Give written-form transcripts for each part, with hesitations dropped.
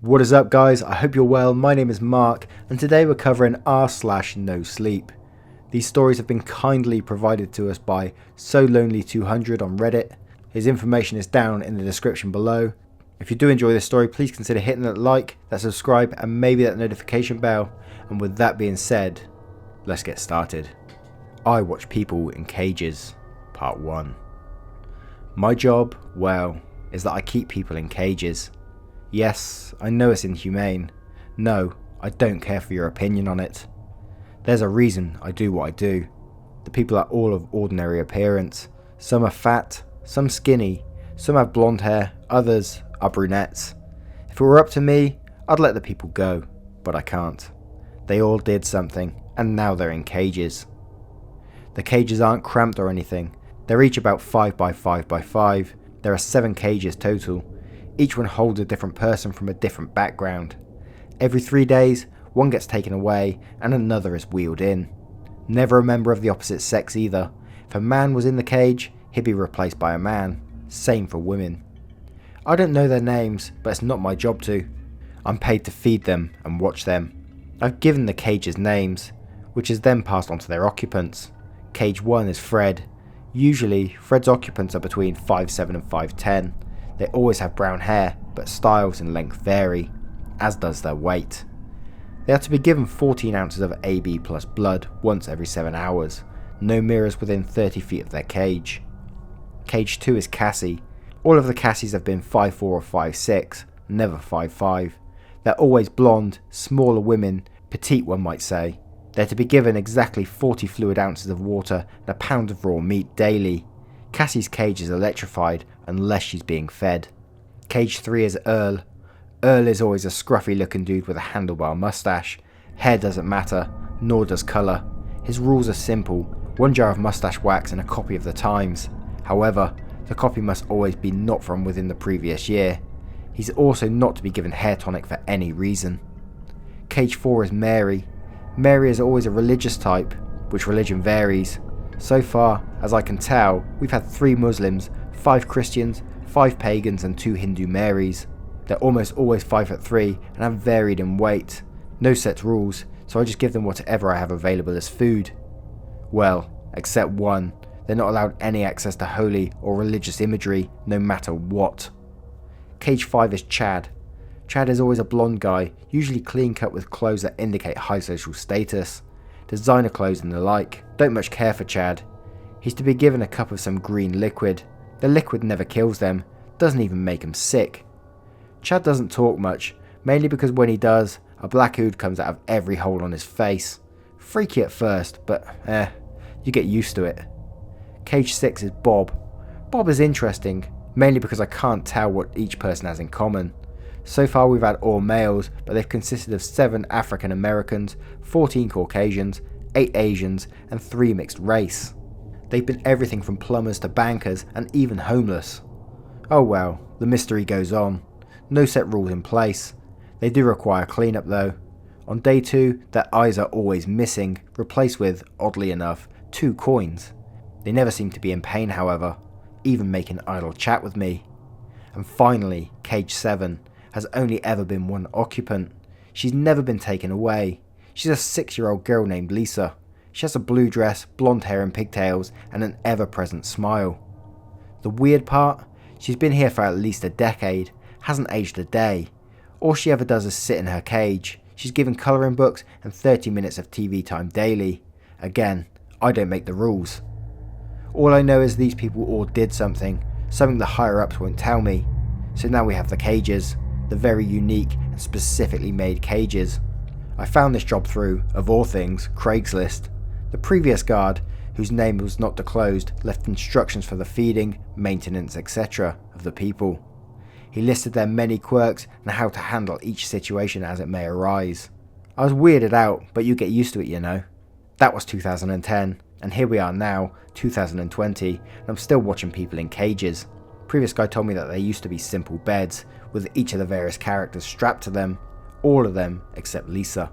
What is up, guys? I hope you're well. My name is Mark, and today we're covering r/NoSleep. These stories have been kindly provided to us by SoLonely200 on Reddit. His information is down in the description below. If you do enjoy this story, please consider hitting that like, that subscribe, and maybe that notification bell. And with that being said, let's get started. I watch people in cages, part 1. My job, well, is that I keep people in cages. Yes, I know it's inhumane. No, I don't care for your opinion on it. There's a reason I do what I do. The people are all of ordinary appearance. Some are fat, some skinny, some have blonde hair, others are brunettes. If it were up to me, I'd let the people go, but I can't. They all did something, and now they're in cages. The cages aren't cramped or anything. They're each about 5 by 5 by 5. There are 7 cages total. Each one holds a different person from a different background. Every 3 days, one gets taken away and another is wheeled in. Never a member of the opposite sex either. If a man was in the cage, he'd be replaced by a man. Same for women. I don't know their names, but it's not my job to. I'm paid to feed them and watch them. I've given the cages names, which is then passed on to their occupants. Cage 1 is Fred. Usually, Fred's occupants are between 5'7" and 5'10". They always have brown hair, but styles and length vary, as does their weight. They are to be given 14 ounces of AB plus blood once every 7 hours. No mirrors within 30 feet of their cage. Cage 2 is Cassie. All of the Cassies have been 5'4" or 5'6", never 5'5". They're always blonde, smaller women, petite one might say. They're to be given exactly 40 fluid ounces of water and a pound of raw meat daily. Cassie's cage is electrified unless she's being fed. Cage 3 is Earl. Earl is always a scruffy looking dude with a handlebar mustache. Hair doesn't matter, nor does colour. His rules are simple: 1 jar of mustache wax and a copy of the Times. However, the copy must always be not from within the previous year. He's also not to be given hair tonic for any reason. Cage 4 is Mary. Mary is always a religious type, which religion varies. So far, as I can tell, we've had 3 Muslims, 5 Christians, 5 pagans and 2 Hindu Marys. They're almost always 5'3" and have varied in weight. No set rules, so I just give them whatever I have available as food. Well, except one. They're not allowed any access to holy or religious imagery, no matter what. Cage 5 is Chad. Chad is always a blonde guy, usually clean cut with clothes that indicate high social status. Designer clothes and the like. Don't much care for Chad. He's to be given a cup of some green liquid. The liquid never kills them, doesn't even make them sick. Chad doesn't talk much, mainly because when he does, a black ood comes out of every hole on his face. Freaky at first, but you get used to it. Cage 6 is Bob. Bob is interesting, mainly because I can't tell what each person has in common. So far we've had all males, but they've consisted of 7 African Americans, 14 Caucasians, 8 Asians, and 3 mixed race. They've been everything from plumbers to bankers, and even homeless. Oh well, the mystery goes on. No set rules in place. They do require cleanup though. On day 2, their eyes are always missing, replaced with, oddly enough, 2 coins. They never seem to be in pain however, even making idle chat with me. And finally, Cage 7 has only ever been 1 occupant. She's never been taken away. She's a 6-year-old girl named Lisa. She has a blue dress, blonde hair and pigtails, and an ever-present smile. The weird part? She's been here for at least a decade, hasn't aged a day. All she ever does is sit in her cage. She's given colouring books and 30 minutes of TV time daily. Again, I don't make the rules. All I know is these people all did something the higher-ups won't tell me. So now we have the cages. The very unique and specifically made cages. I found this job through, of all things, Craigslist. The previous guard, whose name was not disclosed, left instructions for the feeding, maintenance, etc. of the people. He listed their many quirks and how to handle each situation as it may arise. I was weirded out, but you get used to it, you know. That was 2010, and here we are now, 2020, and I'm still watching people in cages. Previous guy told me that they used to be simple beds, with each of the various characters strapped to them, all of them except Lisa.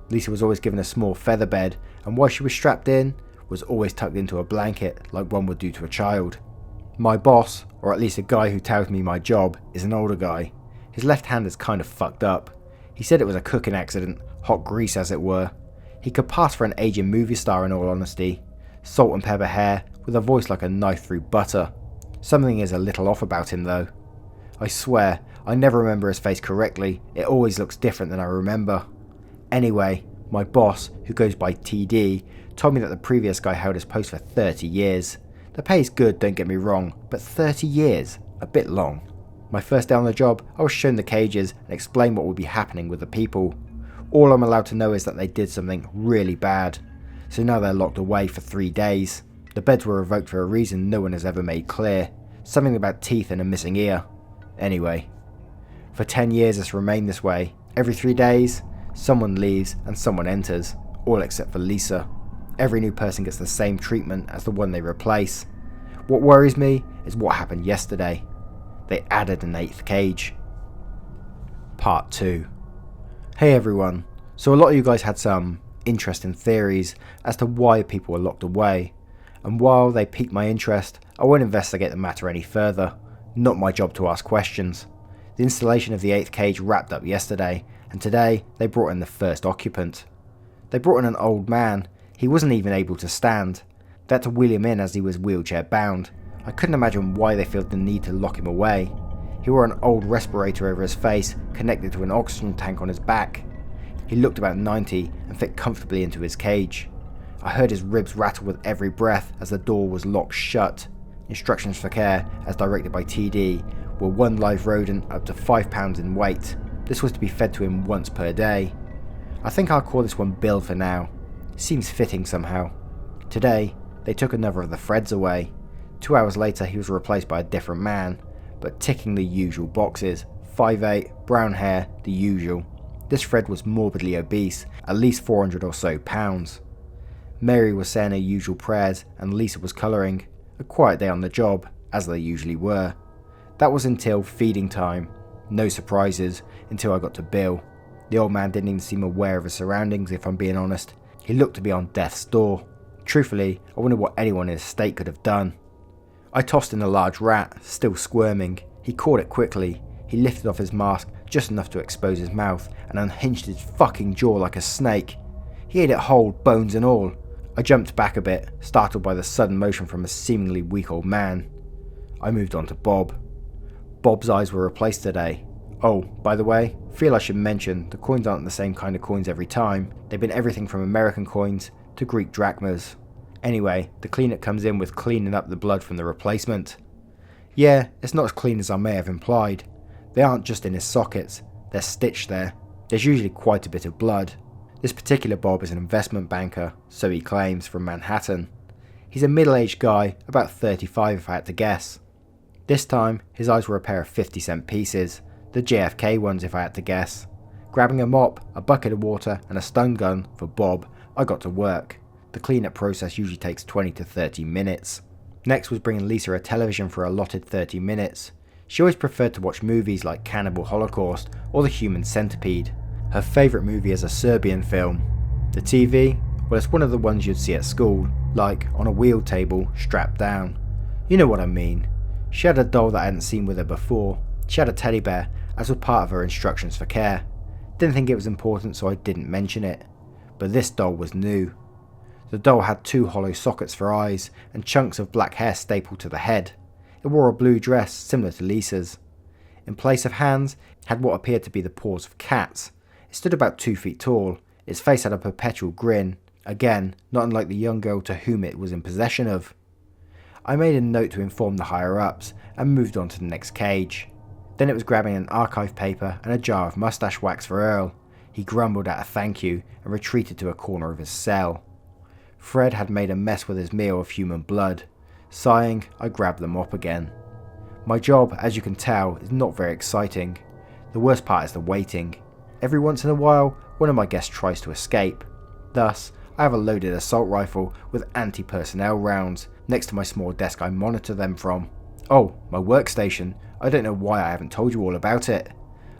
Lisa was always given a small feather bed, and while she was strapped in, was always tucked into a blanket like one would do to a child. My boss, or at least a guy who tells me my job, is an older guy. His left hand is kind of fucked up. He said it was a cooking accident, hot grease as it were. He could pass for an aging movie star in all honesty. Salt and pepper hair, with a voice like a knife through butter. Something is a little off about him though. I swear, I never remember his face correctly, it always looks different than I remember. Anyway, my boss, who goes by TD, told me that the previous guy held his post for 30 years. The pay is good, don't get me wrong, but 30 years? A bit long. My first day on the job, I was shown the cages and explained what would be happening with the people. All I'm allowed to know is that they did something really bad. So now they're locked away for 3 days. The beds were revoked for a reason no one has ever made clear. Something about teeth and a missing ear. Anyway. For 10 years it's remained this way. Every 3 days, someone leaves and someone enters. All except for Lisa. Every new person gets the same treatment as the one they replace. What worries me is what happened yesterday. They added an 8th cage. Part 2. Hey everyone. So a lot of you guys had some interesting theories as to why people were locked away. And while they piqued my interest, I won't investigate the matter any further. Not my job to ask questions. The installation of the 8th cage wrapped up yesterday, and today they brought in the first occupant. They brought in an old man. He wasn't even able to stand. They had to wheel him in as he was wheelchair bound. I couldn't imagine why they felt the need to lock him away. He wore an old respirator over his face, connected to an oxygen tank on his back. He looked about 90 and fit comfortably into his cage. I heard his ribs rattle with every breath as the door was locked shut. Instructions for care, as directed by TD, were 1 live rodent up to 5 pounds in weight. This was to be fed to him once per day. I think I'll call this one Bill for now. Seems fitting somehow. Today, they took another of the Freds away. 2 hours later he was replaced by a different man, but ticking the usual boxes. 5'8", brown hair, the usual. This Fred was morbidly obese, at least 400 or so pounds. Mary was saying her usual prayers and Lisa was colouring. A quiet day on the job, as they usually were. That was until feeding time. No surprises, until I got to Bill. The old man didn't even seem aware of his surroundings, if I'm being honest. He looked to be on death's door. Truthfully, I wonder what anyone in his state could have done. I tossed in a large rat, still squirming. He caught it quickly. He lifted off his mask just enough to expose his mouth and unhinged his fucking jaw like a snake. He ate it whole, bones and all. I jumped back a bit, startled by the sudden motion from a seemingly weak old man. I moved on to Bob. Bob's eyes were replaced today. Oh, by the way, feel I should mention the coins aren't the same kind of coins every time. They've been everything from American coins to Greek drachmas. Anyway, the cleanup comes in with cleaning up the blood from the replacement. Yeah, it's not as clean as I may have implied. They aren't just in his sockets, they're stitched there. There's usually quite a bit of blood. This particular Bob is an investment banker, so he claims, from Manhattan. He's a middle-aged guy, about 35 if I had to guess. This time, his eyes were a pair of 50-cent pieces, the JFK ones if I had to guess. Grabbing a mop, a bucket of water and a stun gun for Bob, I got to work. The cleanup process usually takes 20 to 30 minutes. Next was bringing Lisa a television for a allotted 30 minutes. She always preferred to watch movies like Cannibal Holocaust or The Human Centipede. Her favourite movie is a Serbian film. The TV? Well, it's one of the ones you'd see at school, like on a wheel table, strapped down. You know what I mean. She had a doll that I hadn't seen with her before. She had a teddy bear, as was part of her instructions for care. Didn't think it was important, so I didn't mention it. But this doll was new. The doll had 2 hollow sockets for eyes and chunks of black hair stapled to the head. It wore a blue dress similar to Lisa's. In place of hands, it had what appeared to be the paws of cats. It stood about 2 feet tall. Its face had a perpetual grin. Again, not unlike the young girl to whom it was in possession of. I made a note to inform the higher-ups and moved on to the next cage. Then it was grabbing an archive paper and a jar of mustache wax for Earl. He grumbled at a thank you and retreated to a corner of his cell. Fred had made a mess with his meal of human blood. Sighing, I grabbed the mop again. My job, as you can tell, is not very exciting. The worst part is the waiting. Every once in a while, one of my guests tries to escape. Thus, I have a loaded assault rifle with anti-personnel rounds next to my small desk I monitor them from. Oh, my workstation. I don't know why I haven't told you all about it.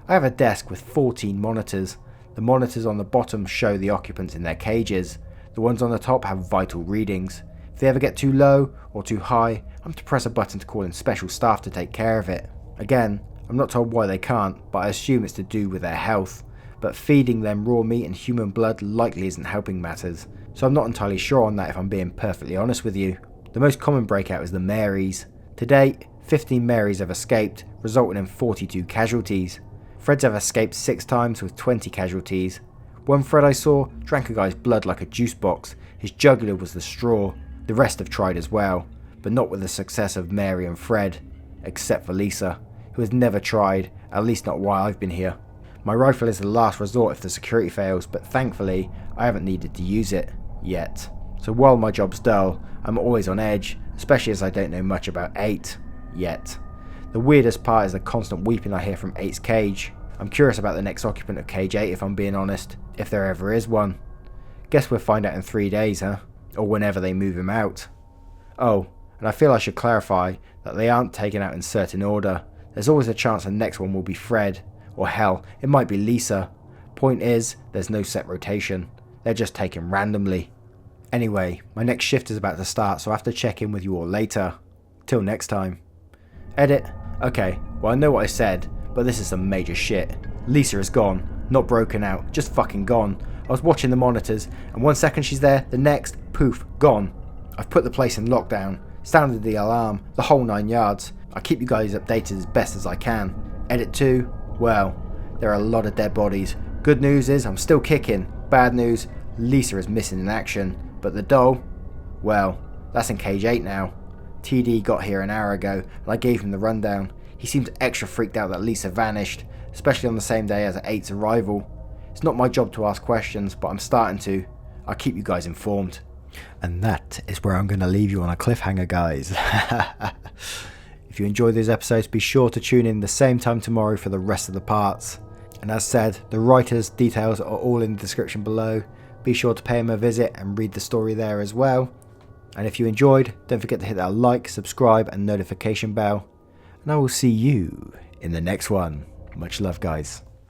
I have a desk with 14 monitors. The monitors on the bottom show the occupants in their cages. The ones on the top have vital readings. If they ever get too low or too high, I'm to press a button to call in special staff to take care of it. Again, I'm not told why they can't, but I assume it's to do with their health. But feeding them raw meat and human blood likely isn't helping matters, so I'm not entirely sure on that if I'm being perfectly honest with you. The most common breakout is the Marys. To date, 15 Marys have escaped, resulting in 42 casualties. Freds have escaped 6 times with 20 casualties. One Fred I saw drank a guy's blood like a juice box. His jugular was the straw. The rest have tried as well, but not with the success of Mary and Fred, except for Lisa, who has never tried, at least not while I've been here. My rifle is the last resort if the security fails, but thankfully I haven't needed to use it yet. So while my job's dull, I'm always on edge, especially as I don't know much about 8 yet. The weirdest part is the constant weeping I hear from 8's cage. I'm curious about the next occupant of cage 8 if I'm being honest, if there ever is one. Guess we'll find out in 3 days, huh? Or whenever they move him out. Oh, and I feel I should clarify that they aren't taken out in certain order. There's always a chance the next one will be Fred, or hell, it might be Lisa. Point is, there's no set rotation. They're just taken randomly. Anyway, my next shift is about to start, so I have to check in with you all later. Till next time. Edit. Okay, well I know what I said, but this is some major shit. Lisa is gone. Not broken out, just fucking gone. I was watching the monitors, and 1 second she's there, the next, poof, gone. I've put the place in lockdown, sounded the alarm, the whole 9 yards. I keep you guys updated as best as I can. Edit 2, well, there are a lot of dead bodies. Good news is I'm still kicking. Bad news, Lisa is missing in action. But the doll, well, that's in cage 8 now. TD got here an hour ago, and I gave him the rundown. He seems extra freaked out that Lisa vanished, especially on the same day as 8's arrival. It's not my job to ask questions, but I'm starting to. I'll keep you guys informed. And that is where I'm going to leave you on a cliffhanger, guys. If you enjoyed these episodes, be sure to tune in the same time tomorrow for the rest of the parts. And as said, the writers' details are all in the description below. Be sure to pay them a visit and read the story there as well. And if you enjoyed, don't forget to hit that like, subscribe and notification bell. And I will see you in the next one. Much love, guys.